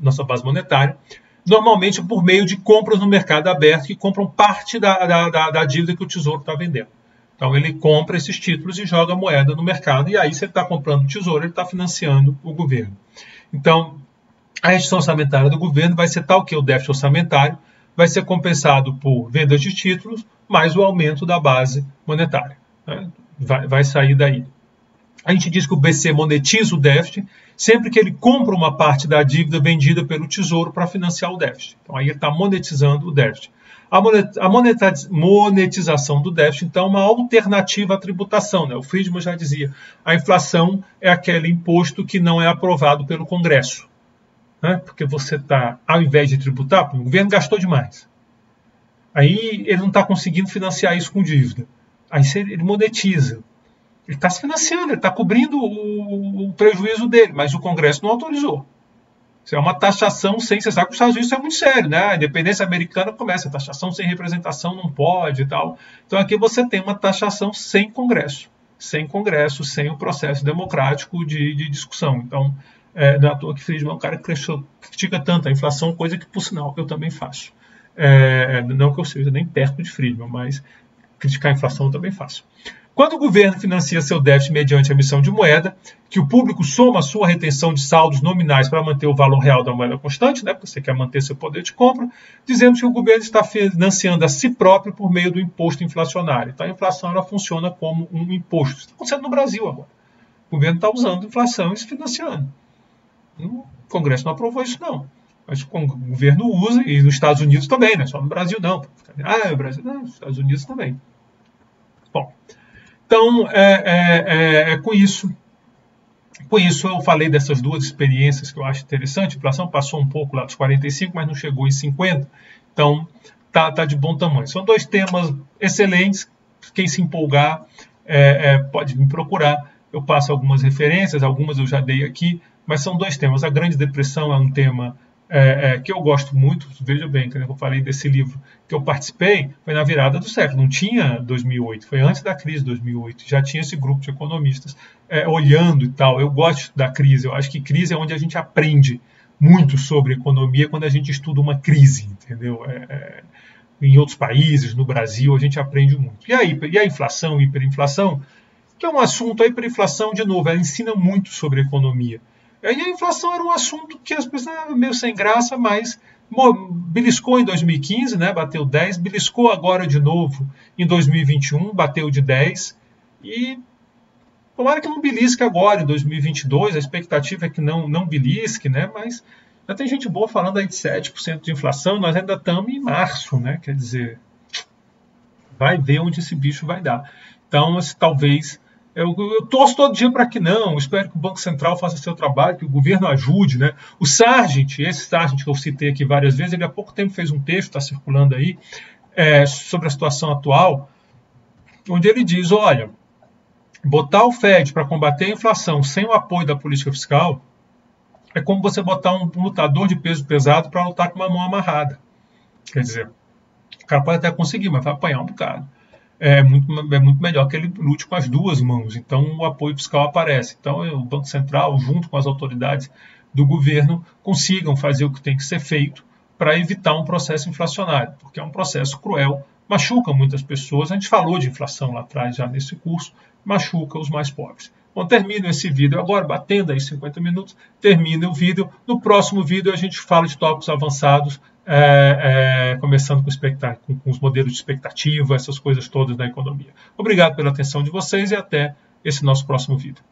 [SPEAKER 1] nossa base monetária, normalmente por meio de compras no mercado aberto, que compram parte da dívida que o Tesouro está vendendo. Então ele compra esses títulos e joga a moeda no mercado, e aí se ele está comprando o Tesouro, ele está financiando o governo. Então, a restrição orçamentária do governo vai ser tal que o déficit orçamentário vai ser compensado por vendas de títulos, mais o aumento da base monetária. Vai sair daí. A gente diz que o BC monetiza o déficit sempre que ele compra uma parte da dívida vendida pelo Tesouro para financiar o déficit. Então aí ele está monetizando o déficit. A monetização do déficit, então, é uma alternativa à tributação. O Friedman já dizia, a inflação é aquele imposto que não é aprovado pelo Congresso. Porque você está, ao invés de tributar, o governo gastou demais. Aí ele não está conseguindo financiar isso com dívida. Aí ele monetiza. Ele está se financiando, ele está cobrindo o prejuízo dele, mas o Congresso não autorizou. Isso é uma taxação sem... Você sabe que os Estados Unidos é muito sério, A independência americana começa, a taxação sem representação não pode e tal. Então aqui você tem uma taxação sem Congresso, sem o processo democrático de discussão. Então, não é à toa que Friedman é um cara que critica tanto a inflação, coisa que, por sinal, eu também faço. Não que eu seja nem perto de Friedman, mas criticar a inflação eu também faço. Quando o governo financia seu déficit mediante a emissão de moeda, que o público soma a sua retenção de saldos nominais para manter o valor real da moeda constante, porque você quer manter seu poder de compra, dizemos que o governo está financiando a si próprio por meio do imposto inflacionário. Então a inflação ela funciona como um imposto. Isso está acontecendo no Brasil agora. O governo está usando inflação e se financiando. O Congresso não aprovou isso, não. Mas o governo usa, e nos Estados Unidos também, não é só no Brasil, não. O Brasil não, nos Estados Unidos também. Bom, então, com isso eu falei dessas duas experiências que eu acho interessante. A inflação passou um pouco lá dos 45, mas não chegou em 50. Então, tá de bom tamanho. São dois temas excelentes. Quem se empolgar pode me procurar. Eu passo algumas referências, algumas eu já dei aqui, mas são dois temas. A Grande Depressão é um tema que eu gosto muito. Veja bem, quando eu falei desse livro que eu participei, foi na virada do século, não tinha 2008, foi antes da crise de 2008, já tinha esse grupo de economistas olhando e tal. Eu gosto da crise, eu acho que crise é onde a gente aprende muito sobre economia, quando a gente estuda uma crise, entendeu? Em outros países, no Brasil, a gente aprende muito. E a inflação, hiperinflação, que é um assunto, a hiperinflação, de novo, ela ensina muito sobre economia. E a inflação era um assunto que as pessoas meio sem graça, mas beliscou em 2015, bateu 10, beliscou agora de novo em 2021, bateu de 10, e tomara que não belisque agora em 2022, a expectativa é que não belisque, mas já tem gente boa falando aí de 7% de inflação, nós ainda estamos em março, quer dizer, vai ver onde esse bicho vai dar. Então, talvez... Eu torço todo dia para que não, espero que o Banco Central faça seu trabalho, que o governo ajude. O Sargent, esse Sargent que eu citei aqui várias vezes, ele há pouco tempo fez um texto, está circulando aí, sobre a situação atual, onde ele diz, olha, botar o FED para combater a inflação sem o apoio da política fiscal é como você botar um lutador de peso pesado para lutar com uma mão amarrada. Quer dizer, o cara pode até conseguir, mas vai apanhar um bocado. É muito melhor que ele lute com as duas mãos. Então, o apoio fiscal aparece. Então, o Banco Central, junto com as autoridades do governo consigam fazer o que tem que ser feito para evitar um processo inflacionário, porque é um processo cruel, machuca muitas pessoas. A gente falou de inflação lá atrás, já nesse curso, machuca os mais pobres. Bom, termino esse vídeo agora, batendo aí 50 minutos, termino o vídeo. No próximo vídeo a gente fala de tópicos avançados, começando com os modelos de expectativa, essas coisas todas da economia. Obrigado pela atenção de vocês e até esse nosso próximo vídeo.